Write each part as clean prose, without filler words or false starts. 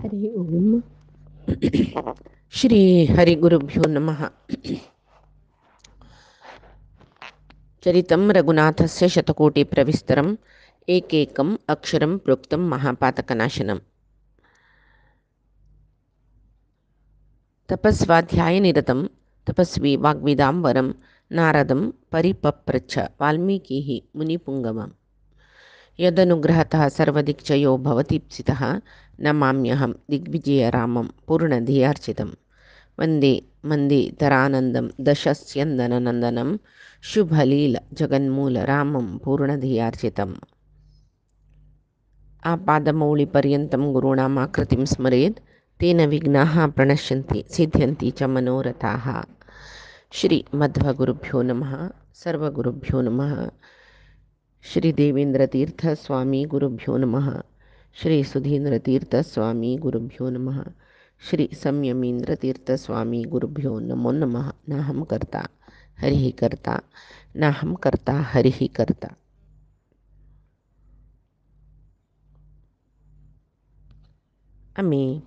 हरि ओम. श्री हरिगुरुभ्यो नमः. चरितं रघुनाथस्य शतकोटिप्रविस्तरम् एकैकम् अक्षरं प्रोक्तं महापातकनाशनम्. तपस्वाध्यायनिरतं तपस्वी वाग्विदां वरं नारदं परिपप्रच्छ वाल्मीकिः मुनिपुङ्गवम्. यदनुग्रहतः सर्वदिक्चयो भवतीप्सितः नमाम्यहं दिग्विजयरामं पूर्णधियार्चितं. वन्दे मन्दीतरानन्दं दशस्यन्दननन्दनं शुभलीलजगन्मूलरामं पूर्णधियार्चितम्. आपादमौलिपर्यन्तं गुरूणामाकृतिं स्मरेत् तेन विघ्नाः प्रणश्यन्ति सिद्ध्यन्ति च मनोरथाः. श्रीमध्वगुरुभ्यो नमः. सर्वगुरुभ्यो नमः. श्री देवेंद्रतीर्थ स्वामी गुरुभ्यो नमः. श्री सुधींद्रतीर्थ स्वामी गुरुभ्यो नमः. श्री संयमींद्रतीर्थ स्वामी गुरुभ्यो नमो नमः. नाहं कर्ता हरिः कर्ता नाहं कर्ता हरिः कर्ता. आम्ही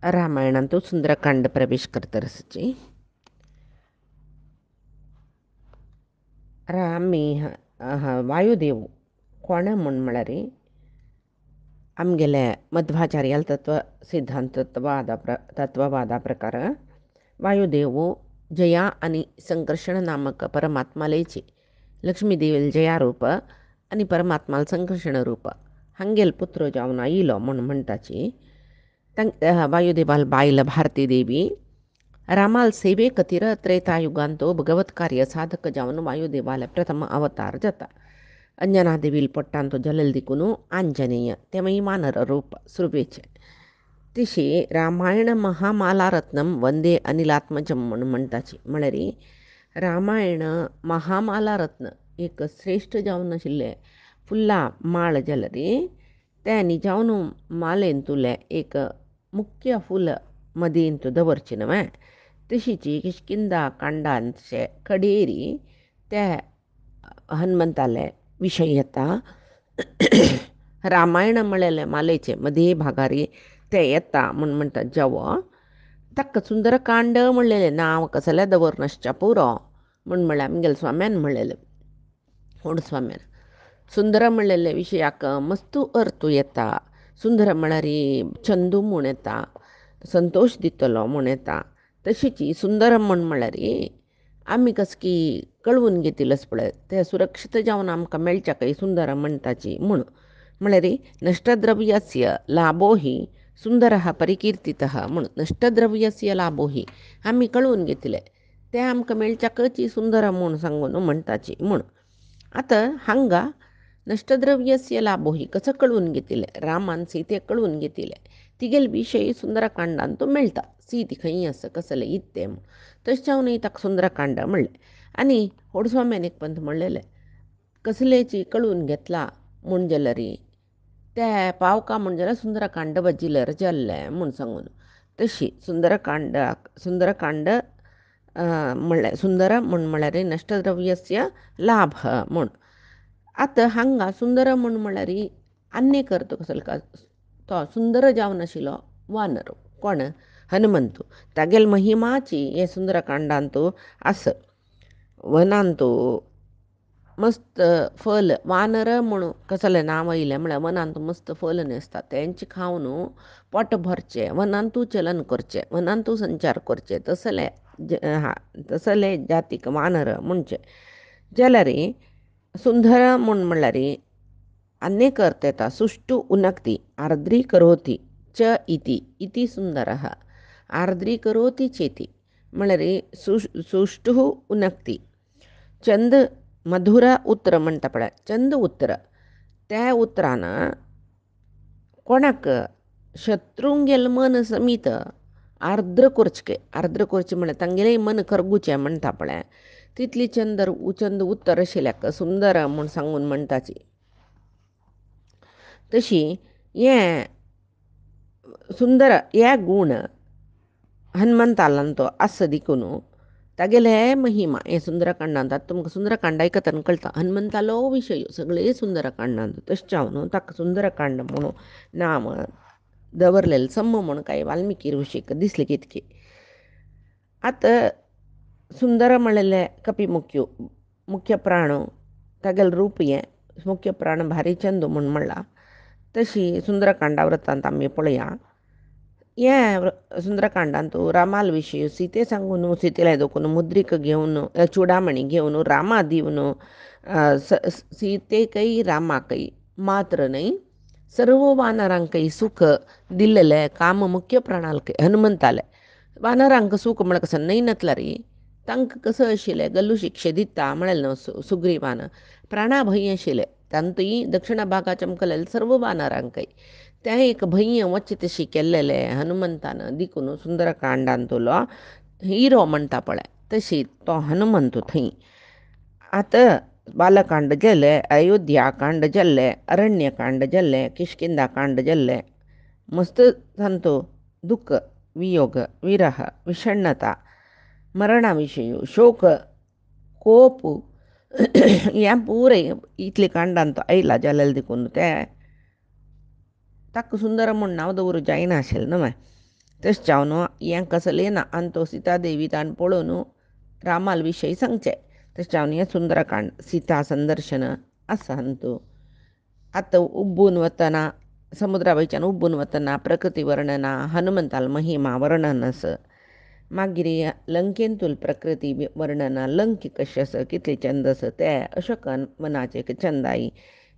रामायणांतूं सुंदरकांड प्रवेश करतर आसची. रामी वायुदेव कोण म्हण म्हळ्यार आमगेले मध्वाचार्याल तत्व सिद्धांत तत्ववादा प्रकार वायुदेव जया आणि संकर्षण नामक परमात्मालेची लक्ष्मीदेवील जया रूप आणि परमात्माल संकर्षण रूप हंगेल पुत्र जावन आयिलो म्हण म्हणटाची. वायुदेवाल बायल भारती देवी रामाल सेवे कतीर त्रेतायुगांतो भगवत कार्य साधक जावन वायुदेवाल प्रथम अवतार जाता. अंजनादेवील पट्टांतो जलल दिकुनु आंजनेय तेमई वानर रूप सुरवेचे. तिशी रामायण महामालारत्नम वंदे अनिलात्मजम म्हण म्हणटाची. म्हळ्यार रामायण महामालारत्न एक श्रेष्ठ जावन आशिल्ले फुल्ला माळ जाल्यार तें जावन मालेन तुले एक मुख्य फूल मदींत दवरचें न्हय. तशीची किष्किंदा कांडांचे कडेरी ते हनुमंताले विशय येता. रामायण म्हळेले मालेचे मदे भागारी ते येता म्हण म्हणटा जेवो ताका सुंदरकांड म्हणलेले नांव कसले दवरनासच्या पुरो म्हण म्हळ्यार आमगेले स्वाम्यान म्हणलेले स्वाम्यान. सुंदर म्हणलेले विशयाक मस्तू अर्थ येता. सुंदर म्हळ्यार चंदू म्हूण येता, संतोष दितलो म्हूण येता. तशीची सुंदर म्हळ्यार आमी कसकी कळवून घेतिलस पळय ते सुरक्षीत जावन आमकां मेळच्या काही सुंदर म्हणटाची म्हूण. म्हळ्यार नष्टद्रव्यस्य लाभो ही सुंदरः परिकीर्तितः म्हूण. नष्टद्रव्यस्य लाभो ही आमी कळवून घेतिले ते आमकां मेळच्याकची सुंदर म्हूण सांगून म्हणटाची म्हूण. आतां हांगा नष्टद्रव्यस्य लाभो ही कसं कळवून घेतिले. रामान सीतेक कळवून घेतिले तिगेल विशय सुंदरकांडांत तो मेळटा. सीत खंय आसा कसले इत्ते म्हूण तशें जावन ताका सुंदरकांड म्हणलें. आनी होडस्वाम्यान एक पंत म्हणलेले कसलेची कळवून घेतला म्हूण जाल्यार ते पावका म्हण जाल्यार सुंदरकांड वजिल्यार जाल्लें म्हूण सांगून. तशी सुंदरकांड म्हणलें सुंदर म्हूण म्हळ्यार नष्टद्रव्यस्य लाभ म्हूण. आतां हांगा सुंदर म्हूण म्हळ्यार आनीक अर्थ कसलो तो सुंदर जावन आशिल्लो वानर कोण हनुमंतू. तागेल महिमाची हे सुंदरकांडांत आस. वनांत मस्त फल वानर म्हणून कसलें नांव येयलें म्हळ्यार वनांत मस्त फल न्हेसता तेंचे खावन पोट भरचें, वनांतू चलन करचें, वनांतू संचार करचें तसले जातीक वानर म्हणचे. जाल्यार सुंदर म्हूण म्हळ्यार अनेक अर्थ येता. सुष्टू उनक्ती आर्द्री करोती च इति सुंदरः. आर्द्री करोती चेती म्हळ्यार सुष्टू उनक्ती. चंद मधुर उतर म्हणटा पळय चंद उतर त्या उतरान कोणाक शत्रूंगेल मन समीत आर्द्र करचें म्हळ्यार तांगेलें मन करगुचें म्हणटा पळय तितली चंद उतर आशिल्ल्याक सुंदर म्हूण सांगून म्हणटाची. तशी हें सुंदर हे गूण हनुमंतालान तो आस दिकून तागेले महिमा हे सुंदरकांडांत तुमकां सुंदरकांड आयकतना कळटा. हनुमंतालो विशय सगळे सुंदरकांडांत तशें जावन ताका सुंदरकांड म्हणून नांव दवरलेलं सम्म म्हणून काही वाल्मिकी ऋषीक दिसले कितके. आता सुंदर म्हणलेले कपी मुख्य प्राण तागेल रूप ये मुख्य प्राण भारी चंद म्हणून म्हणला. तशी सुंदरकांडा व्रतांत आम्ही पळया. सुंदरकांडांत रामाल विषयी सीते सांगून सीतेला दोकून मुद्रिक घेऊन चुडामणी घेऊन रामा दिवन सीतेकೈ रामाकೈ मात्र नाही सर्व वानरांकೈ सुख दिलेलं काम मुख्य प्राणालकै हनुमंताले. वानरांक सुख म्हण कसं नाही नतला रे तांक कसं आशिल्लें गल्लू शिक्षे दिता म्हळेल न्हू सुग्रीवान प्राणा भय आशिल्लें तांतूय दक्षिण भागा चमकलेले सर्व वानरांकೈ त्या एक भय्य वच्च तशी केल्लेले हनुमंतान दिकून सुंदरकांडांतलो हिरो म्हणटा पळय तशी तो हनुमंत थंय. आतां बालकांड जाले, अयोध्याकांड जाल्ले, अरण्यकांड जाल्ले, किष्किंधाकांड जाल्ले. मस्त सांगतो दुःख वियोग विरह विषण्णता मरणाविषयी शोक कोप ह्या पुरे इतले कांडांत आयला जालेले देखून ते ताका सुंदर म्हूण नांव दवरूं जायना आशिल्लें न्हय. तशें जावन हें कसलें ना आनी तो सीतादेवी ताण पळोवन रामाल विशयी सांगचें. तशें जावन हें सुंदरकांड सीता संदर्शन आसा न्हू. आतां उब्बून वतना समुद्रा वयच्यान उब्बून वतना प्रकृती वर्णना हनुमंताल महिमा वर्णन आसा. मागीर लंकेंतूल प्रकृती वर्णना लंक कशें आसा कितले चंद आसा ते अशोकन मनाचे चंदाई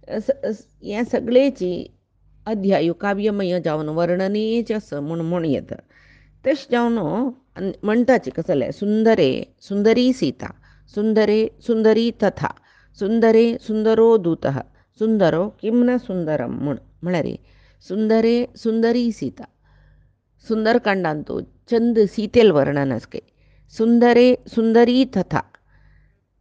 हें सगळेची अध्याय काव्यमय जावन वर्णनेच आसा म्हूण येता. तशें जावन म्हणटाचे कसले सुंदरे सुंदरी सीता सुंदरे सुंदरी तथा सुंदरे सुंदरो दूतः सुंदरो किं न सुंदरम म्हळ्यार सुंदरे सुंदरी सीता सुंदरकांडांत चंद सीतेल वर्णन आसके. सुंदरे सुंदरी तथा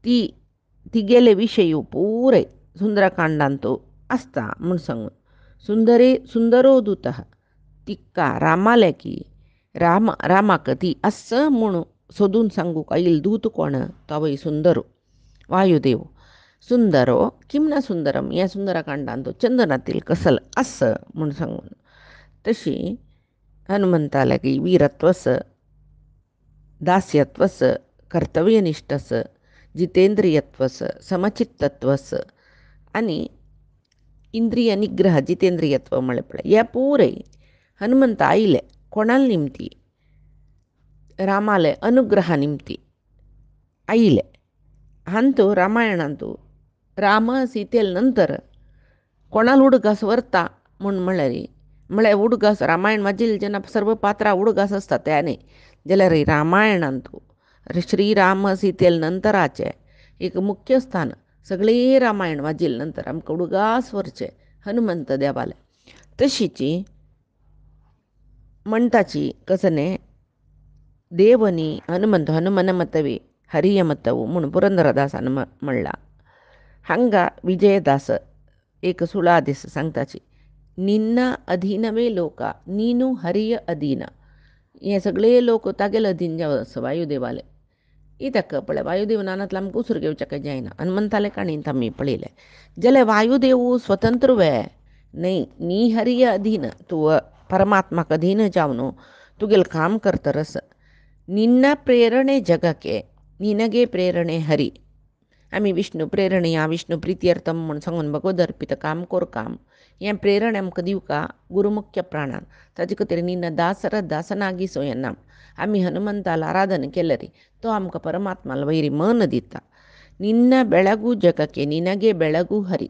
तिगेले विशयी पुरे सुंदरकांडांत आसता म्हूण सांगून सुंदरे सुंदरो दूतः तिका रामाले की रामाक ती आस म्हूण सोदून सांगूक आयिल्लो दूत कोण तो वय सुंदरो वायुदेव. सुंदरो किं न सुंदरम ह्या सुंदरकांडांत चंदनातील कसल आस म्हूण सांगून तशी हनुमंताले की वीरत्वस दास्यत्वस कर्तव्यनिष्ठस जितेंद्रियत्वस समचित्तत्वस आनी इंद्रिय निग्रह जितेंद्रियत्व म्हळें पळय हे पुरे हनुमंत आयले कोणाल निमती रामाले अनुग्रहा निमती आयले. हांतू रामायणांतू राम सीतेल नंतर कोणाल उडगास व्हरता म्हळ्यार उडगास रामायण वाजिल्ले जेन्ना सर्व पात्रां उडगास आसता त्याने जाल्यार रामायणांतू श्रीराम सीतेल नंतराचे एक मुख्य स्थान सगळे रामायण वाजिल्ले नंतर आमकां उडगास व्हरचे हनुमंत देवाले. तशीची म्हणटाची कसने देवनी हनुमंत हनुमनमतवे हरियमतವು म्हणून पुरंदरदासान म्हणला. हांगा विजयदास एक सुळादीस सांगताची निन्न अधीनवे लोका नीनु हरिय अधीन हे सगळे लोक तागेल अधीन जावं वायुदेवाले. ಇದಕ್ಕೆ ಪಳೆ ವಾಯುದೇವನಾನತ್ಲ ಆಮ್ಗೆ ಉಸಿರು ಗೆವಚಕ್ಕೆ ಜಾಯ್ನ ಹನುಮಂತಾಲೆ ಕಾಣಿ ಅಂತ ಅಮ್ಮಿ ಪಳೀಲೆ ಜಲೆ ವಾಯುದೇವು ಸ್ವತಂತ್ರವೇ ನೀ ಹರಿಯ ಅಧೀನ तू परमात्माक अधीन जावन तुगेल काम करतरस निन्न प्रेरणे जगಕ್ಕೆ निनगे प्रेरणे हरी आमी विष्णू प्रेरणे या विष्णू प्रित्यर्थम म्हूण सांगून भगवद अर्पित काम कोर काम हें प्रेरण आमकां दिवका गुरुमुख्य प्राणान ताजे खातीर निन्न दासर दासनागी सोयनाम आमी हनुमंताला आराधन केले री तो आमकां परमात्माला वैरी मन दिता. निन्न ಬೆಳಗು जगಕ್ಕೆ निनगे ಬೆಳಗು हरी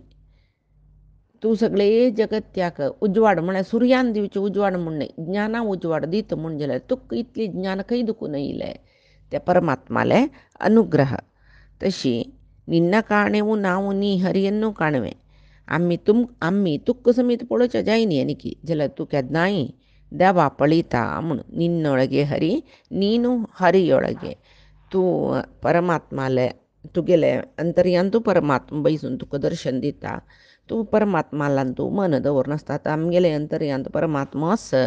तू सगळे जगत्याक उजवाड म्हळ्यार सुर्यान दिवचे उजवाड म्हूण न्हय ज्ञाना उजवाड दित म्हूण जाल्यार तुका इतली ज्ञान खंय दुखून येयलें त्या परमात्माले अनुग्रह. तशी निन्न काणेवू नांव नी हरियन्नू काणवें आम्ही तुक्क समीत पळोवचें जायनी एनिकी जाल्यार तूं केन्नाय देवा पळयता म्हूण निನ್ನೊಳಗೆ हरी ನೀನು हरियೊಳಗೆ तूं परमात्माले तुगेले अंतर्यान तूं परमात्मा बैसून तुका दर्शन दिता तूं परमात्मालान तूं मन दवरन आसता आमगेले अंतर्यान परमात्मा आसा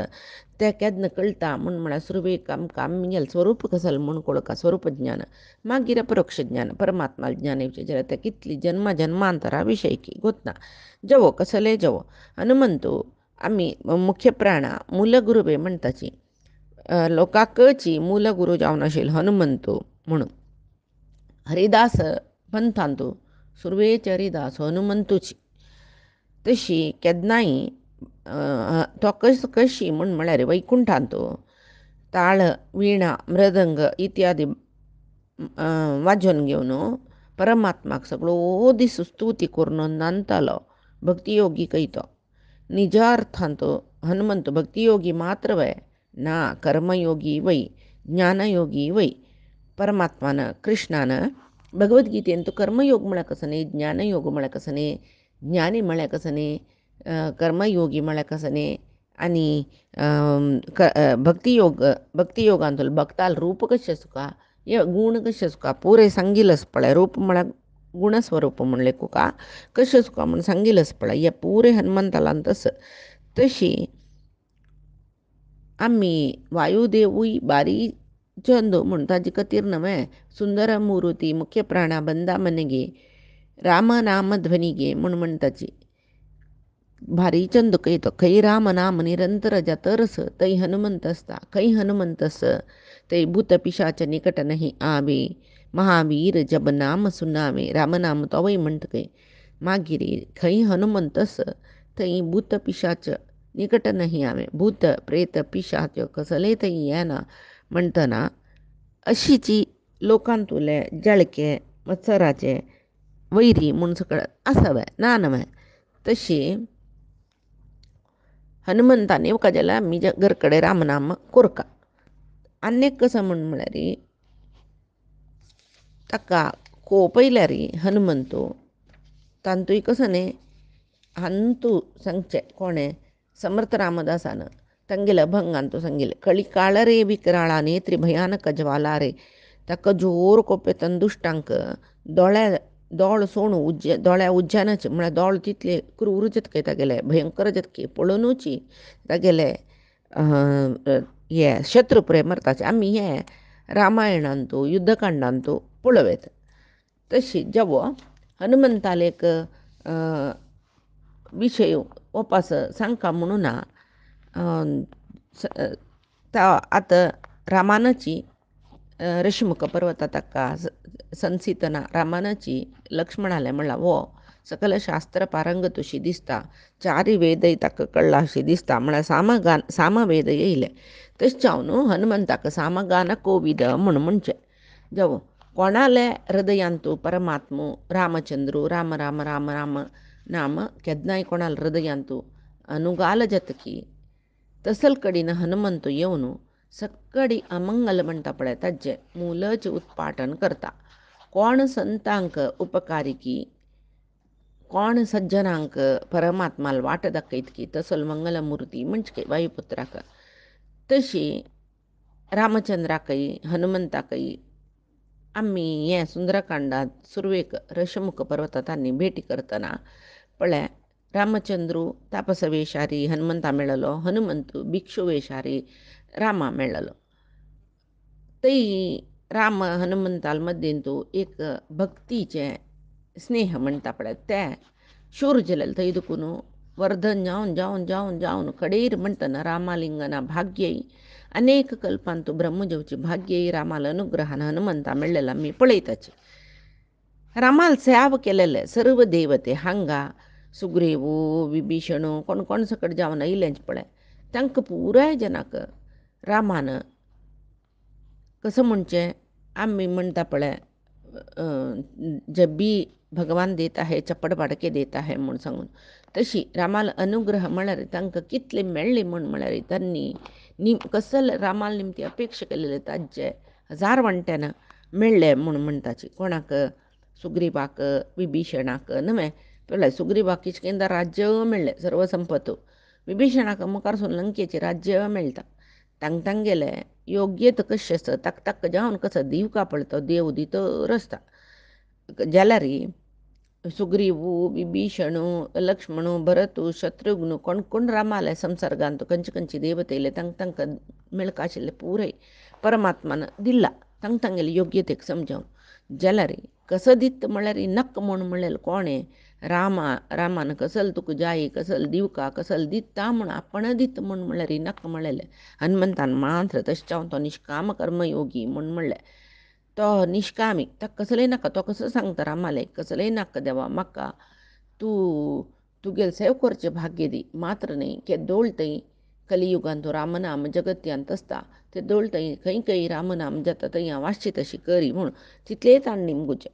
तें केन्ना कळटा म्हळ्यार सुरवेक आमकां आमगेलें स्वरूप कसलें म्हूण कळका स्वरूप ज्ञान मागीर अपरोक्ष ज्ञान परमात्मा ज्ञान येवचें जाल्यार तें कितली जन्मांतरा विशयी गोतना जवो कसले जवो हनुमंतू आम्ही मुख्य प्राणा मूलगुरुबे म्हणताची लोकाकची मूलगुरू जावन आशिल्लो हनुमंतो म्हणून हरिदास पंथांतू सुरवेचे हरिदास हनुमंतूची तशी केन्नाय तो कशी म्हळ्यार वैकुंठांतू ताळ विणा मृदंग इत्यादी वाजोवन घेवन परमात्माक सगळो दीस स्तुती करून नांदतालो भक्तियोगी कयतो निज अर्थांत हनुमंत भक्तियोगी मात्र वय ना कर्मयोगी वै ज्ञानयोगी वै परमात्मान कृष्णान भगवद्गीतेंतू कर्मयोग म्हळ्यार कसं न्ही ज्ञानयोग म्हळ्यार कसं न्ही ज्ञानी म्हळ्यार कसं न्ही कर्मयोगी म्हळ्यार कसं न्ही आनी भक्तियोगांतलो भक्ताल रूप कशें आसुका हे गूण कशें आसुका पुरे सांगिल्लें पळय रूप म्हळ्यार गुणस्वरूप म्हणलें तुका कशें आसुका म्हूण सांगिल्लें पळय हे पुरे हनुमंतालान तशी आम्ही वायुदेवूय बारी चंद म्हूण ताजे खातीर न्हय सुंदर मुरुती मुख्य प्राणा बंदा मनेगे राम नाम ध्वनिगे म्हूण म्हणटाची भारी चंद कयतो खंय राम नाम निरंतर जतरस थंय हनुमंत आसता खंय हनुमंत आस थंय भूत पिशाच निकट नाही आवे महावीर जब नाम सुनावे रामनाम तो वय म्हणटकय मागीर खंय हनुमंत आस थंय भूत पिशाच निकट नाही हांवें भूत प्रेत पिशाच कसले थंय येना म्हणटना अशीची लोकांतुले जळके मत्सराचे वैरी म्हूण सकळ आसावे ना नवे तशी हनुमंतान येवका जाल्यार आमी घर कडेन रामनाम कोरका आनीक कसो म्हळ्यार ताका पयल्यार हनुमंतू तांतूय कसो न्ही हंतू सांगचें कोणें समर्थ रामदासान तांगेले अभंगांतू सांगिल्लें कळी काळ रे विकराळा नेत्री भयानक ज्वाला रे ताका जोर कोपेतन दुश्टांक दोळ सोणू दोळ्या उज्जानाचे म्हळ्यार दोळ तितले क्रूर जतके तागेले भयंकर जतके पळोवनूच तागेले हे शत्रू पुरे मरताचे आमी हे रामायणांतू युद्धकांडांतू पळोवेत तशी जेवो हनुमंताले एक विशय वापस सांगता म्हणून ना आतां रामानाची ऋषिमुख पर्वता ताका संसीतना रामानाची लक्ष्मणाले म्हणला वो सकल शास्त्र पारंगत अशी दिसता चारी वेदय ताका कळ्ळा अशी दिसता म्हळ्यार सामवेद येयले तशें जावन हनुमंताक सामगान कोविद म्हूण म्हणचें जावं कोणाले हृदयांतू परमात्मो रामचंद्रू राम राम राम राम नाम केन्नाय कोणाल हृदयांतू अनुगाल जतकी तसल कडीन हनुमंत येवन सक्कडी अमंगल म्हणटा पळय ताजें मूलच उत्पाटन करता कोण संतांक उपकारिकी कोण सज्जनांक परमात्माल वाट दाखयतकी तसल मंगलमुर्ती म्हणजे वायुपुत्राक तशी रामचंद्राकय हनुमंताकय आमी हे सुंदरकांडांत सुरवेक ऋषमुख पर्वतांनी भेटी करतना पळय रामचंद्रू तापस वेशारी हनुमंता मेळलो हनुमंतू भिक्षू वेशारी रामा मेळलो थंय राम हनुमंताल मद्दींतू एक भक्तीचे स्नेह म्हणटा पळय ते शूर जालेले थंय दुखून वर्धन जावन जावन जावन जावन कडेर म्हणटना रामालिंगना भाग्यय अनेक कल्पांतू ब्रह्मजेवची भाग्यय रामाल अनुग्रहान हनुमंता मेळ्ळेला आमी पळयताची रामाल सेव केलेले सर्व देवते हांगा सुग्रीवू विभीषणू कोण कोण सकट जावन येयलेंच पळय तांकां पुराय जनाक रामान कसं म्हणचें आमी म्हणटा पळय जब भी भगवान देता है चप्पड बाडके देता है म्हूण सांगून तशी रामाल अनुग्रह म्हळ्यार तांकां कितले मेळ्ळे म्हळ्यार तांणी कसल रामाल निमती अपेक्षा केलेले ताजे हजार वांट्यान मेळ्ळे म्हूण म्हणटाची कोणाक सुग्रीवाक विभीषणाक न्हय पळय सुग्रीवाक किशकिंदा राज्य मेळ्ळें सर्व संपत विभीषणाक मुखारसून लंकेचें राज्य मेळटा तांगेले योग्यत कशें आसता ताक ताक जावन कसो दिवका पडतो देव दितर आसता जाल्यार सुग्रीवू विभीषणू लक्ष्मणू भरतू शत्रुघ्नू कोण कोण रामाले संसर्गांत खंयचे खंयचे देवतेले तांकां मेळका आशिल्ले पुराय परमात्मान दिला तांगेले योग्यतेक समजावन जाल्यार कसो दित म्हळ्यार नक्क म्हूण म्हणलेलें कोणें रामान कसल तुका जाई कसल दिवका कसल दिता म्हण आपण दित म्हण म्हणल्यार नक्क म्हणलेले. हनुमंतान मात्र तशें तो निश्काम कर्मयोगी म्हण म्हणलें. तो निश्कामी ताका कसलेंय नाका. तो कसो सांगता रामाले कसलेंय नाका देवा म्हाका तूं तुगेले सेव करचें भाग्य दी. मात्र न्ही केदोळ थंय कलियुगान तो रामनाम जगत्यांत आसता तेदोळ थंय खंय खंय रामनाम जाता थंय हांव वासचें तशी करी म्हूण तितले ताण निमगुचे.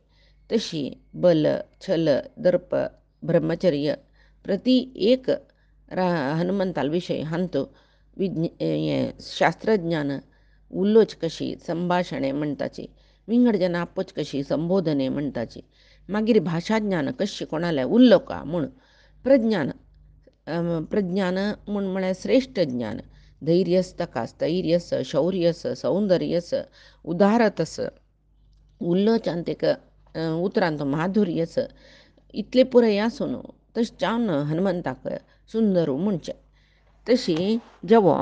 तशी बल छल दर्प ब्रह्मचर्य प्रति एक हनुमंताल विशय हांतो शास्त्रज्ञान उल्लोच कशी संभाषणे म्हणटाची विंगड जन आपोच कशी संबोधने म्हणटाची मागीर भाषाज्ञान कशी कोणाले उल्लोका म्हूण प्रज्ञान म्हूण म्हळ्यार श्रेश्ठ ज्ञान धैर्यस तका स्थैर्यस शौर्यस सौंदर्यस उदारतस उल्लोचान तेका उतरांत माधुर्यस इतले पुराय आसून तशें जावन हनुमंताक सुंदरू म्हणचे. तशी जेवो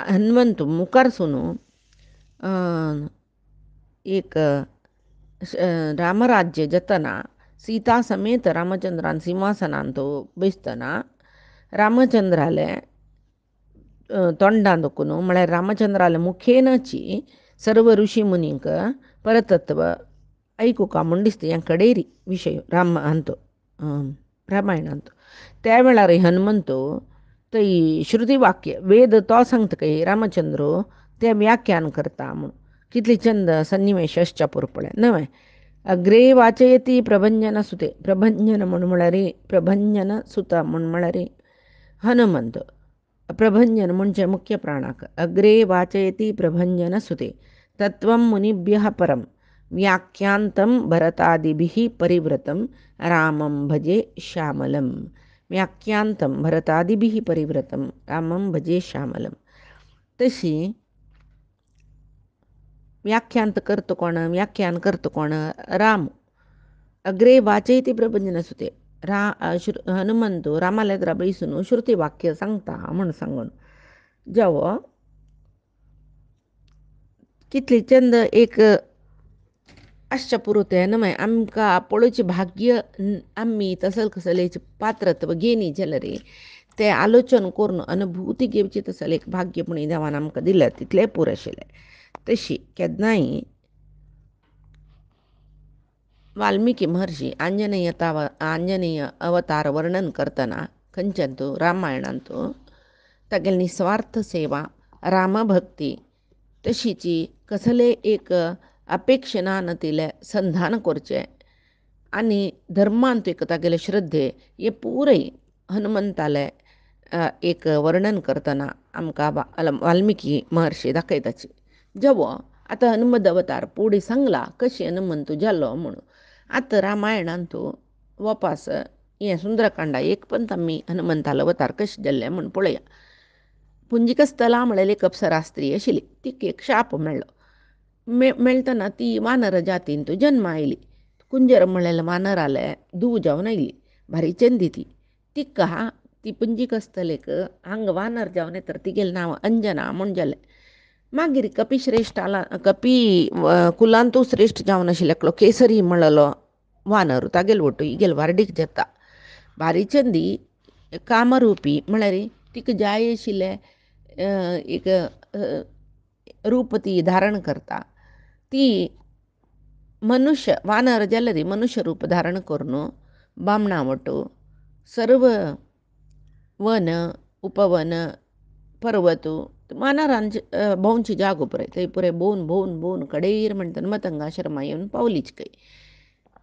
हनुमंत मुखार सुनू एक रामराज्य जातना सीता समेत रामचंद्रान सिंहासनान तो बसतना रामचंद्राले तोंडां दुखून म्हळ्यार रामचंद्राले मुखेनची सर्व ऋषी मुनींक परतत्व ऐकूका म्हूण दिसता. हें कडेरी विशय रामायणांत त्या वेळार हनुमंतो थंय श्रुतीवाक्य वेद तो सांगता काय रामचंद्र ते व्याख्यान करता म्हूण कितले चंद सन्निवेश आसच्या पुरो पळय न्हय. अग्रे वाचयती प्रभंजन सुते प्रभंजन म्हूण म्हळ्यार प्रभंजन सुता म्हूण म्हळ्यार हनुमंत. प्रभंजन म्हणजे मुख्य प्राणाक. अग्रे वाचयती प्रभंजन सुते तत्वं मुनिभ्यः परं व्याख्यान्तं भरतादिभिः परिवृतं रामं भजे श्यामलं. व्याख्यान्तं भरतादिभिः परिवृतं रामं भजे श्यामलं. तशी व्याख्यान करता कोण राम. अग्रे वाचयती प्रभंजन सुते हनुमंत रामाले एद्रा बैसून श्रुती वाक्य सांगता म्हूण सांगून जेवो कितली चंद एक आसच्या पुरो ते न्हय. आमकां पळोवचें भाग्य आमी तसल कसलेच पात्रत्व घेनी जाल्यार ते आलोचन करून अनुभूती घेवची तसल एक भाग्य पुणी देवान आमकां दिलें तितलें पुरो आशिल्लें. तशी केन्नाय वाल्मिकी महर्षी आंजनेय अवतार वर्णन करतना खंयच्यान रामायणांत तागेली निस्वार्थ सेवा रामभक्ती तशीची कसले एक अपेक्षा ना तिले संधान करचें आनी धर्मांत एक तागेले श्रद्धे हे पुरय हनुमंताले एक वर्णन करतना आमकां वाल्मिकी महर्षी दाखयताची. जेवो आतां हनुमंत अवतार फुडें सांगला कशी हनुमंत जालो म्हणून. आतां रामायणांत वापस हें सुंदरकांडा एक पंत आमी हनुमंतालो अवतार कशें जाल्लें म्हूण पळया. पुंजिकस्थला म्हणल्यार एक अप्सरा स्त्री आशिल्ली. तिका एक शाप मेळ्ळो. मेळटना ती वानर जातीन जल्मा आयली. कुंजर म्हणलेले वानराले धूव जावन आयली. भारी चंदी तिका ती पुंजिकस्थलेक हांगा वानर जावन येतर तिगेलें नांव अंजना म्हूण जालें. मागीर कपी कुलांतू श्रेश्ठ जावन आशिल्लो एकलो केसरी म्हणलेलो वानर तागेलो वटू इगेल वारडीक जाता. भारी चंदी कामरुपी म्हळ्यार तिका जाय आशिल्लें एक रूप ती धारण करता. ती मनुष्य वानर जाल्यार मनुष्य रूप धारण करून बामणां वटू सर्व वन उपवन पर्वत वानरांचे भोंवची जागो पुराय थंय पुराय भोवन कडेर म्हणटा मतंगाश्रमा येवन पावलीच खंय.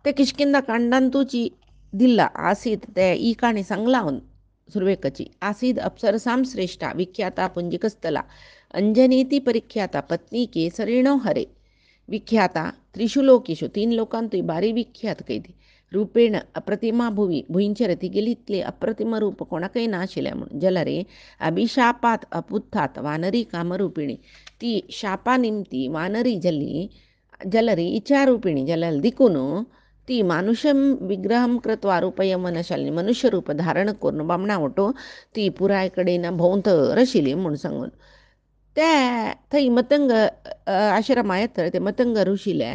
ते किष्किंदा कांडांतूची दिल्ला आसीत ते ई काणी सांगला हांव सुरवेकाची. आसीद अप्सरसां श्रेष्ठा विख्याता पुंजिकस्थला अंजनीती परिख्याता पत्नी केसरिणो हरे. विख्याता त्रिशू लोकेशू 3 लोकांत भारी विख्यात कैदी रूपेण अप्रतिमा भुंयचेर तिगेली इतले अप्रतिम रूप कोणाकय नाशिल्लें म्हूण जाल्यार अभिशापात अपुत्थात वानरी कामरुपिणी ती शापा निमती वानरी जाल्ली जाल्यार इच्छा रुपिणी जाल्यार देखून ती मानुषम विग्रहम कृत्वा रूपयमनशालिनी मनुष्य रूप धारण करून बामणां वटू ती पुराय कडेन भोंवतर आशिल्ली म्हूण सांगून ते थंय मतंग आश्रमा येतर ते मतंग ऋषीले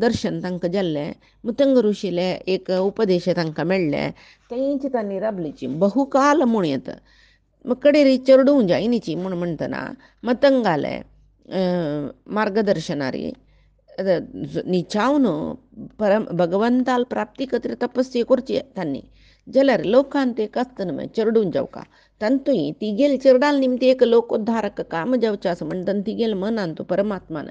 दर्शन तांकां जाल्लें. मुतंग ऋषीले एक उपदेश तांकां मेळ्ळे. तेंची तांणी राबलीची बहुकाल म्हूण येता कडेरी चेडू जायनीची म्हूण म्हणटना मतंगाले मार्गदर्शनारी निचावन भगवंताल प्राप्ती खातीर तपस्या करची तांणी जाल्यार लोकांत एक आसता न्हय चेडून जावका तांतूय तिगेल चेडडाल निमती एक लोकोद्धारक काम जावचें आसा म्हणटा तिगेल मनान तो परमात्मान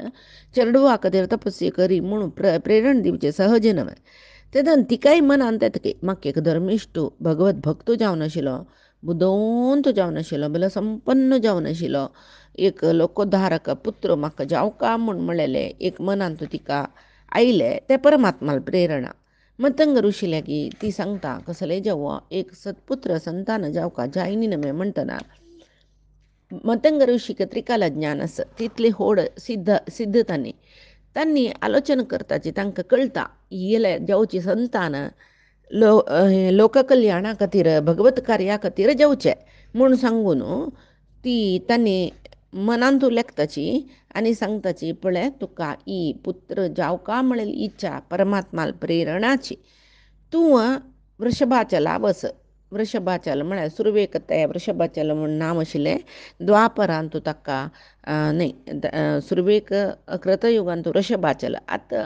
चेडवा खातीर तपस्या करी म्हणून प्रेरण दिवचें सहज न्हय. तेदन तिकाय मनान येता म्हाका एक धर्मिश्टू भगवत भक्त जावन आशिल्लो, बुदोवंत जावन आशिल्लो, बलो संपन्न जावन आशिल्लो, एक लोकोद्धारक पुत्र म्हाका जावका म्हूण म्हणलेले एक मनान तो तिका आयले ते परमात्माल प्रेरणा. मतंग ऋषी लागीं ती सांगता कसले जावं एक सत्पुत्र संतान जावका जायनी न्हय म्हणटना मतंग ऋषीक त्रिकाल ज्ञान आसा तितली होड सिद्ध तांणी आलोचना करताची तांकां कळटा येले जावची संतान लोककल्याणा खातीर भगवत कार्या खातीर जावचें म्हूण सांगून ती तांणी मनान तूं लेखताची आनी सांगताची पळय तुका ही पुत्र जावका म्हणलेली इच्छा परमात्माल प्रेरणाची. तूं वृषभाचला वस. वृषभाचल म्हळ्यार सुरवेक ते वृषभाचल म्हूण नांव आशिल्लें. द्वापरांत ताका न्हय सुरवेक कृतयुगांत वृषभाचल आतां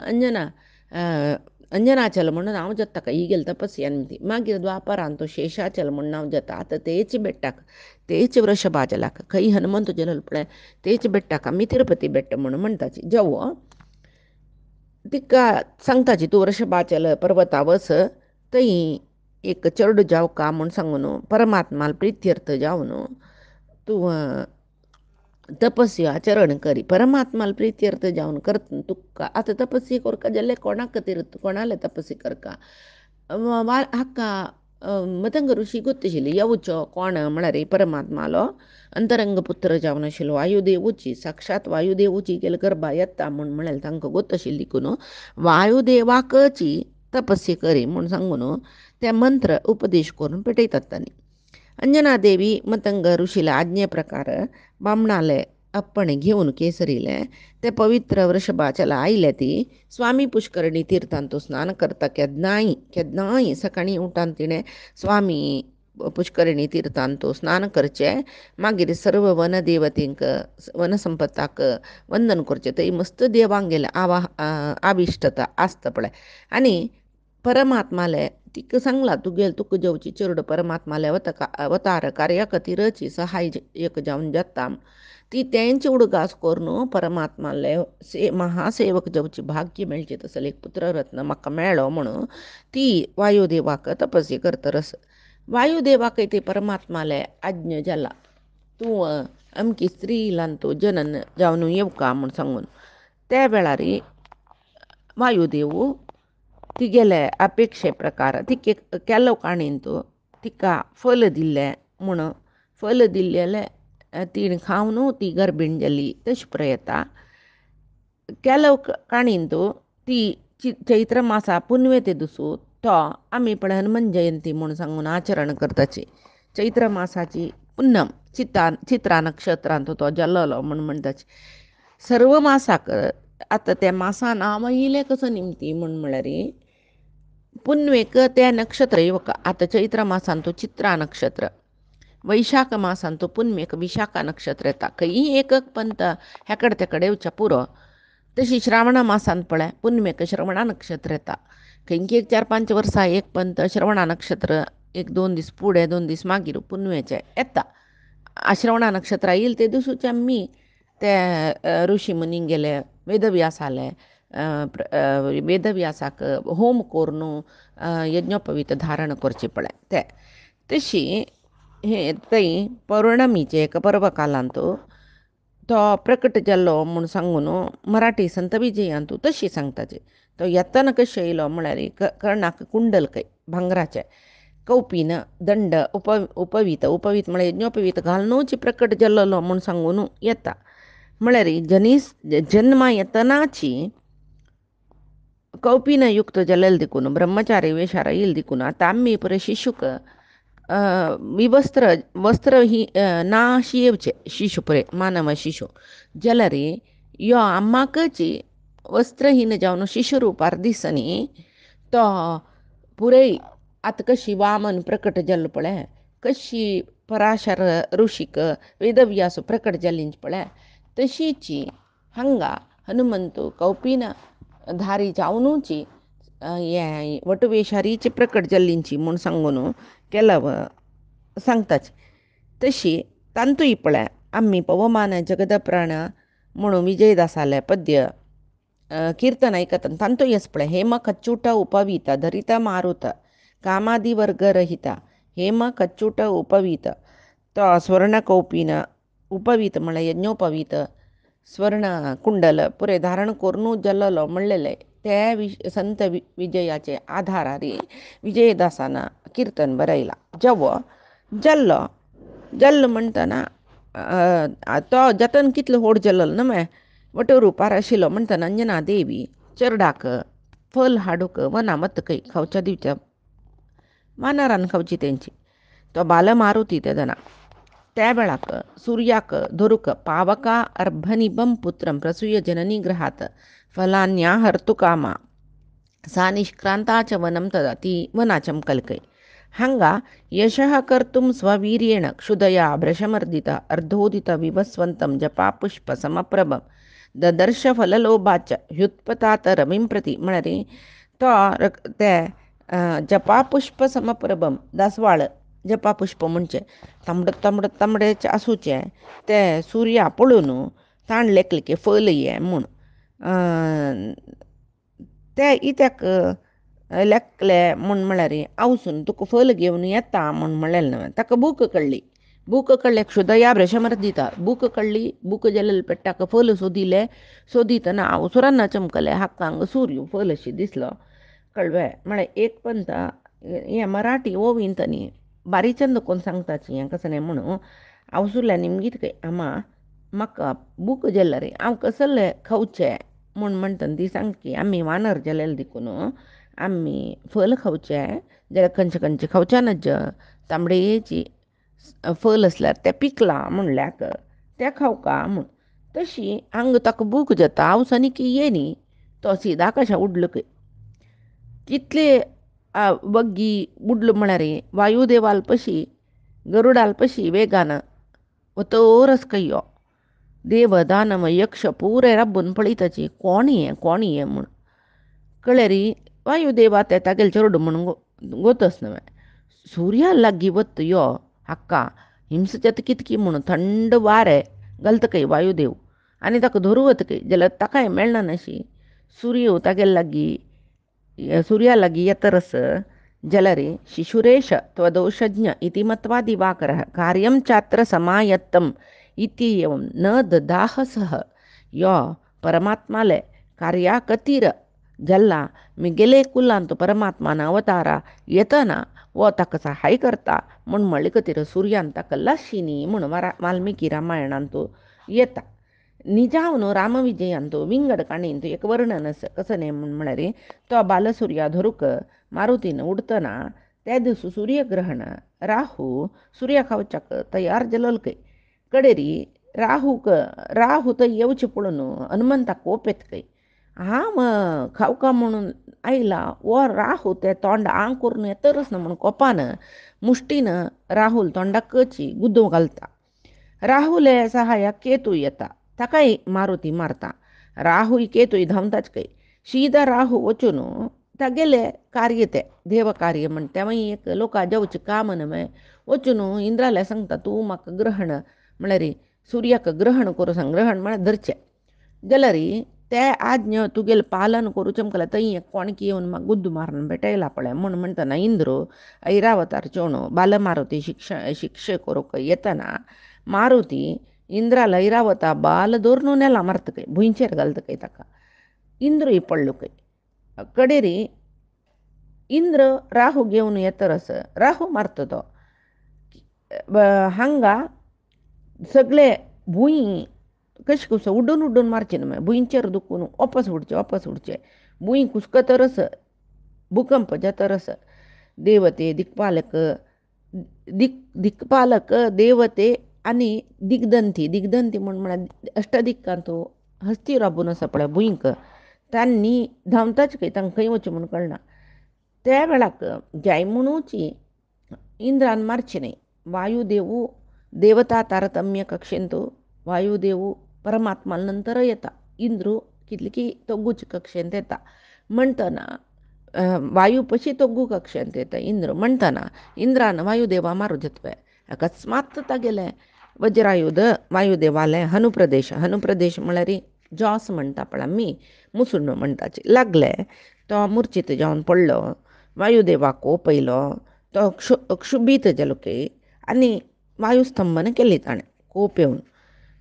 अंजनाचल म्हणून नांव जाता ताका ही गेल तपस्या निमती. मागीर द्वापरांत तो शेषाचल म्हूण नांव जाता. आतां तेच बेट्टाक तेच वृषभाचलाक खंय हनुमंत जल्लो पळय तेच बेट्टाक आमी तिरुपती बेट्ट म्हणून म्हणटाची. जावं तिका सांगताची तूं वृषभाचल पर्वता वस थंय एक चेडू जावका म्हूण सांगून परमात्माल प्रित्यर्थ जावन तूं तपस्या आचरण करी. परमात्माल प्रित्यर्थ जावन करता तुका आतां तपस्या करका जाल्यार कोणा खातीर कोणाले तपस्या करका हाका मतंग ऋषी गोत्तशिल्ली येवचो कोण म्हळ्यार परमात्मालो अंतरंग पुत्र जावन आशिल्लो वायुदेवूची साक्षात वायुदेवूची गेल गर्भा येता म्हूण म्हळ्यार तांकां गोत्तशिल्ली देखून वायुदेवाकची तपस्या करी म्हूण सांगून ते मंत्र उपदेश करून पेटयतात तांणी. अंजना देवी मतंग ऋषीला आज्ञे प्रकार बामणाले अप्पणे घेवन केसरीले ते पवित्र वृषभाचला आयले. ती स्वामी पुष्करणी तीर्थांत तो स्नान करता केदनाय सकाळीं उठान तिणें स्वामी पुष्करणी तीर्थांत तो स्नान करचें. मागीर सर्व वनदेवतेंक वनसंपताक वंदन करचें. थंय मस्त देवांक गेले आविश्टता आसता पळय आनी परमात्माले तिका सांगला तुका जेवची चेडूं परमात्माले अवतार कार्या खातीरची सहाय्यक जावन जाता. ती तेंची उडगास करून परमात्माले महासेवक जावची भाग्य मेळचें तसले एक पुत्ररत्न म्हाका मेळ्ळो म्हणून ती वायुदेवाक तपस्या करतरस वायुदेवाक ते परमात्माले आज्ञ जाला तूं अमकी स्त्री इलान तूं जनन जावन येवका म्हूण सांगून त्या वेळार वायुदेव तिगेले अपेक्षे प्रकार तिके केलो काणींत तिका फल दिल्लें म्हूण फल दिल्लेले तिणें खावन ती गर्भीण जाली तशें प्रयता केलो काणींत ती चैत्र मासा पुनवे ते दिसू तो आमी पळय हनुमान जयंती म्हूण सांगून आचरण करताची. चैत्र मासाची पुन्नम चित्रा नक्षत्रांत तो जल्लो म्हूण म्हणटाची. सर्व मासाक आतां त्या मासा नांव येयलें कसो निमती म्हूण म्हळ्यार पुनवेक तें नक्षत्र येवका. आतां चैत्र मासान तो चित्रा नक्षत्र, वैशाख मासान तो पुनवेक विशाखा नक्षत्र येता. खंयी एक पंत हेकड तेकड येवच्या पुरो. तशी श्रावण मासान पळय पुनवेक श्रवणा नक्षत्र येता. खंयची 4-5 वर्सां एक पंत श्रवणा नक्षत्र 1-2 दीस फुडें 2 दीस मागीर पुनवेचें येता. श्रवणा नक्षत्र येईल ते दिसूचे आमी ते ऋषी मुनींक गेले वेदव्यासाले वेदव्यासाक होम करून यज्ञोपवीत धारण करचें पळय ते तशी हे थंय पौर्णमीचे एक पर्व कालांत तो प्रकट जाल्लो म्हूण सांगून मराठी संत विजयांत तशी सांगताची. तो येतना कशें येयलो म्हळ्यार कर्णाक कुंडल भांगराचें कौपीन दंड उपवीत म्हळ्यार यज्ञोपवीत घालनूच प्रकट जाल्लो म्हूण सांगून येता. म्हळ्यार जन्मा येतनाची कौपीनयुक्त जालेले देखून ब्रह्मचारी वेशार येयल देखून आतां आमी पळय शिशूक वस्त्र ही ना अशी येवचें शिशू पळय मानव शिशू जाल्यार यो आम्माकची वस्त्रहीन जावन शिशुरूपार दिसनी तो पुरे आतां कशी वामन प्रकट जाल्लो पळय, कशी पराशर ऋषीक वेदव्यास प्रकट जाल्लींच पळय, तशीची हांगा हनुमंतू कौपीन धारी जावनूची हे वटवेशारीची प्रकट जाल्लींची म्हूण सांगून केला सांगताच. तशी तांतूय पळय आम्ही पवमान जगदप्राण म्हणून विजयदासाले पद्य कीर्तन ऐकताना तांतूयच पळय, हेम कच्चूट उपवीत धरित मारुत कामादी वर्ग रहिता, हेम कच्चूट उपवीत तो स्वर्ण कौपीन उपवीत म्हळ्यार यज्ञोपवीत स्वर्ण कुंडल पुरे धारण करून जल्लो म्हणलेले ते संत विजयाचे आधारारी विजयदासान कीर्तन बरयला. जेवो जल्लो म्हणटना तो जतन कितलो व्हड जल्लो न्हय, वटरूपार आशिल्लो म्हणटना अंजना देवी चेरडाक फल हाडूक वना मतकय खावच्या दिवच्या वानरान खावची तेंची. तो बाल मारुती तेदना त्या वेळाक सूर्याक धरुक पावका अर्भनिबं पुत्रं प्रसूय जननी ग्रहात फलान्या हर्तु कामा सा निष्क्रांता च वनं तदा ती वनाचम कल्कय. हांगा यशः कर्तुं स्ववीर्येण क्षुदया भ्रशमर्दिता अर्धोदित विभस्वंतं जपा पुष्प समप्रभं ददर्श फललोभाच ह्युत्पतात रमीं प्रति म्हळ्यार तो ते जपापुष्प समप्रभम दासवाळ जपापुष्प म्हणजे तांबडेच आसूचे ते सुर्या पळून ताण लेकले फल ये म्हूण ते इत्याक लेखले म्हूण म्हळ्यार आवसून तुका फल घेवन येता म्हूण म्हणलेलें न्हय. ताका बूक कळ्ळी क्षुदया भ्रशमर्दिता बूक कळ्ळी, बूक जालेले पेट्टाक फल सोदितना आवसुरान चमकले हाकांक सूर्य फल अशी दिसलो कळवे. म्हळ्यार एक पंत हें मराठी ओवींत न्ही बारीचंद कोण सांगताची हें कसं न्ही म्हणून आवसुरल्या निमगीत खंय आमा म्हाका बूक जाल्ले रे हांव कसले खावचें म्हूण म्हणटना ती सांगकी आमी वानर जालेले देखून आमी फल खावचें जाल्यार खंयचे खावचें नज तांबडेची फल असल्यार तें पिकलां म्हणल्याक तें खावका म्हूण. तशी हांगा ताका बूक जाता आवसानी की येनी तो सिदा कशा उडलो खंय. कितले वग्गी उडलो म्हळ्यार वायुदेवाल पशी गरुडाल पशी वेगान वतोरच कयो देव दानव यक्ष पुरे रब्बून पळयताची कोण ये म्हूण कळरी वायुदेवा ते तागेल चेडूं म्हणून गोतच न्हय. सुर्या लागीं वत यो हाक्का हिंसचेत कितकी म्हणून थंड वारें घालतकय वायुदेव आनी ताका धरू वतकय जाल्यार ताकाय मेळना नाशी सूर्य तागेल लागीं सुर्या लागीं येतरस जाल्यार शिशुरेश त्वदोषज्ञ इति मत्वा दिवाकरः कार्यं चात्र समायत्तम इत्येवं न ददाहसः यो परमात्माले कार्या कतीर जल्ला मिगेले कुलांत परमात्मान अवतारा येतना वो ताका सहाय करता म्हूण म्हणले खातीर सुर्यान ताका लाशिनी म्हूण वाल्मिकी रामायणांत येता. निजावन रामविजयांत विंगड काणयेंत एक वर्णन कसं न्ही म्हळ्यार तो बालसुर्या धरूक मारुतीन उडतना त्या दिवस सूर्यग्रहण राहू सुर्या खावच्याक तयार जालो खंय कडेरी राहू थंय येवचें पळोवन हनुमंताक कोप येतकय हांव खावका म्हणून आयला वो राहू ते तोंड आंग करून येतरच ना म्हणून कोपान मुश्टीन राहुल तोंडाक कची गुद्दो घालता. राहुले सहायाक केतू येता ताकाय मारुती मारता. राहूय केतूय धांवताच खंय शीदा राहू वचून तागेले कार्य ते देव कार्य म्हण तेवय एक लोकां जेवचें काम न्हय वचून इंद्राले सांगता तूं म्हाका ग्रहण म्हळ्यार सुर्याक ग्रहण करूं सांग. ग्रहण म्हळ्यार धरचें जाल्यार ते आज्ञ तुगेलें पालन करूचें म्हणल्यार थंय एक कोणकी येवन म्हाका गुद्द मारून भेटयला पळय म्हूण म्हणटना इंद्र ऐरावतार चेवण बालमारुती शिक्षे करूंक येतना मारुती इंद्राला ऐरावता बाल धरून नेला मारतकय भुंयचेर घालतकय ताका इंद्रूय पडलो खंय कडेरी इंद्र राहू घेवन येतरस राहू मारता तो हांगा सगळे भुंय कशें कसो उड्डून मारचें न्हय भुंयचेर दुखून वापस उडचें भुंय कुसकतरस भूकंप जातरस देवते दिक्पालक देवते आनी दिग्दंती म्हूण म्हळ्यार अष्टदिक्कांत हस्ती राबून आसा पळय भुंयक त्यांनी धांवताच काही तांकां खंय वचचें म्हूण कळना. त्या वेळाक जैमुणूची इंद्रान मारची न्ही. वायुदेवू देवता तारतम्य कक्षेंतू वायुदेवू परमात्मा नंतर येता. इंद्रू कितले की तोग्गूच्या कक्षेंत येता म्हणटना वायू पशी तोग्गू कक्षेंत येता इंद्र म्हणटना इंद्रान वायुदेवा मारू जत्वे. अकस्मात तागेले वज्रायुध वायुदेवाले हनुप्रदेश म्हळ्यार जॉस म्हणटा पळय आमी मुसुण म्हणटाचे लागले. तो मुर्चित जावन पडलो. वायुदेवाक कोपयलो. तो क्षुभीत जालो की आनी वायुस्तंभन केली ताणें कोप येवन.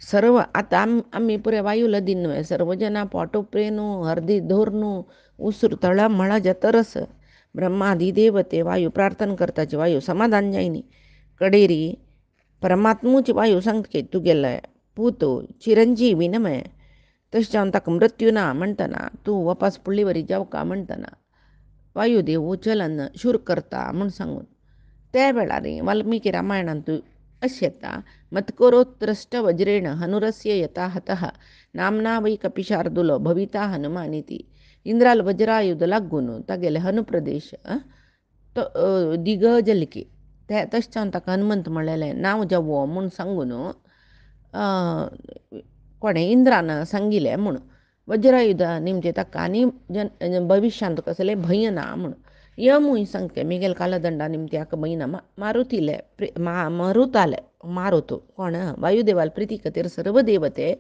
सर्व आतां आमी पुरे वायूला दिन न्हय सर्व जना पोटोप्रे न्हू हर्दी धोर न्हू उसर तळ मळ जतरस ब्रह्मादी देवते वायू प्रार्थना करताची वायू समाधान जायनी. कडेरी परमात्मूची वायू सांगता तुगेले पूत चिरंजीवी नमे तशें जावन ताका मृत्यू ना म्हणटना तूं वपास फुडली वरी जावका म्हणटना वायुदेव उचलन शूर करता म्हूण सांगून त्या वेळार वाल्मिकी रामायणांत अशें येता मत्करोत्रष्ट वज्रेण हनुरस्य यथा हतः नामना वै कपिशार्दुलो भविता हनुमानिती. इंद्राल वज्रायुध लागून तागेले हनुप्रदेश तो दिगजल की ते तशें जावन ताका हनुमंत म्हणलेलें नांव जावो म्हूण सांगून कोणें इंद्रान सांगिल्लें म्हूण वज्रायुध निमते ताका आनी भविश्यांत कसलें भंय ना म्हूण. यमूय सांगते मिगेल कालदंडा निमते हाका भंय ना. मारुतीले मारुतो कोण वायुदेवाल प्रिती खातीर सर्व देवते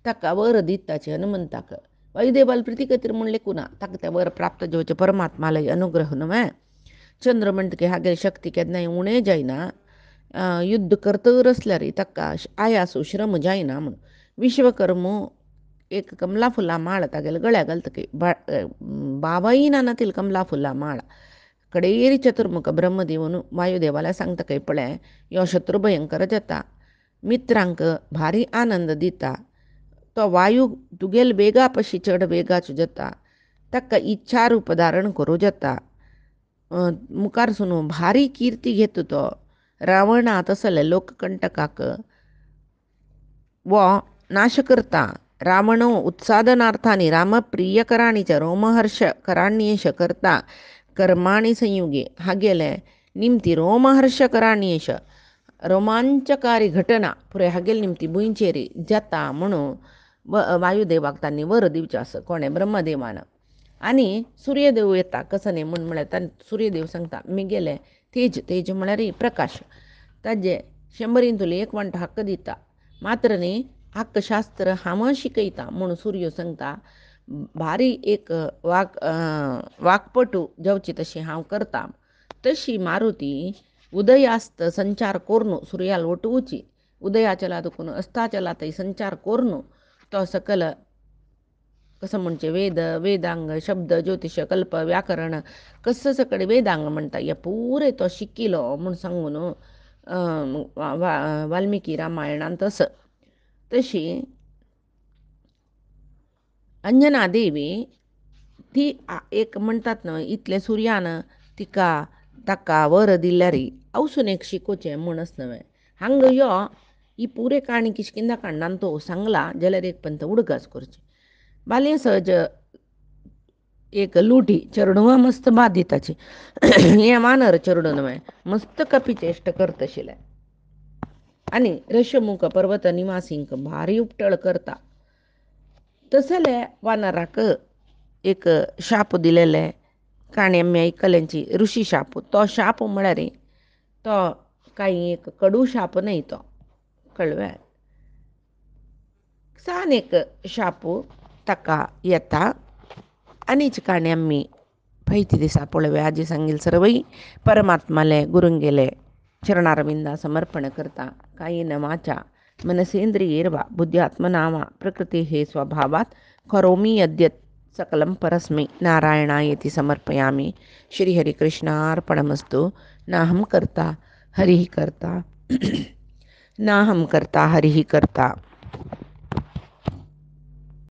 ताका वर दिताचे हनुमंताक. वायुदेवाल प्रिती खातीर म्हूण लेखून ना ताका ते वर प्राप्त जावचे परमात्मालय अनुग्रह न्हय. चंद्र म्हणटकी हागे शक्ती केन्नाय उणें जायना. युद्ध करतर आसल्यार ताका आयासू श्रम जायना म्हूण. विश्वकर्मो एक कमला फुला माळ तागेले गळ्या घालतकी बाबाई नानातील कमला फुला माळ कडेरी चतुर्मुख ब्रह्मदेवन वायुदेवाला सांगता काही पळय यो शत्रू भयंकर जाता मित्रांक भारी आनंद दिता. तो वायू तुगेल वेगा पशी चड वेगाचो जाता ताका इच्छा रूप धारण करूं जाता. मुखार सुनू भारी कीर्ती घेता तो रावणा तसले लोककंटकाक वो नाश करता. रावण उत्सादनार्थाने रामप्रियकराणीच रोमहर्षकराण्येश करता कर्माणी संयुगे हागेले निमती रोमहर्षकराण्येश रोमांचकारी घटना पुरे हागेल निमती भुंयचेरी जाता म्हणून वायुदेवाक तांणी वर दिवचें आसा कोणें ब्रह्मदेवान. आनी सूर्यदेव येता कसं न्ही म्हळ्यार सूर्यदेव सांगता मिगेले तेज म्हळ्यार प्रकाश ताजे 100 तुले 1 वंट हक्क दिता मात्र न्ही हक्क शास्त्र हांव शिकयता म्हणून सूर्य सांगता. भारी एक वाकपटू जावची तशी हांव करता. तशी मारुती उदयास्त संचार कोरून सूर्याल वटुची उदयाचला दुखून अस्ताचला थंय संचार कोरून तो सकल कसं म्हणचे वेदांग शब्द ज्योतिष कल्प व्याकरण कसं सकड वेदांग म्हणटा हे पुरे तो शिकिलो म्हूण सांगून वाल्मिकी रामायणांत तसं. तशी अंजना देवी ती एक म्हणटात न्हय इतले सुर्यान ताका वर दिल्यार अवसून एक शिकोवचें म्हणूनच न्हय. हांगा यो ही पुरे काणी किशकिंदा कांडान तो सांगला जाल्यार एक पंत उडगास करची. बाले सहज एक लुटी चेडूं मस्त बाद दिताची हे वानर चेडूं न्हय मस्त कपी चेश्ट करतशिले आनी ऋषमुख पर्वत निवासींक भारी उपटळ करता. तसले वानराक एक शाप दिलेले काणी आमी आयकल्यांची ऋषी शाप. तो शाप म्हळ्यार तो काही एक कडू शाप न्हय तो कळ्ळें. सान एक शाप ताका येता आनीच काणी आमी फैती दिसा पळोवया. आजी सांगिल सर्वई परमात्माले गुरुंगेले चरणारविंदा समर्पण करता. कायेन वाचा मनसेंद्रियैर्वा बुद्ध्यात्मना वा प्रकृती हे स्वभावात करोमि यद्यत् सकलं परस्मै नारायणायेति समर्पयामि. श्रीहरिकृष्णार्पणमस्तु. नाहं कर्ता हरिः कर्ता नाहं कर्ता हरिः कर्ता.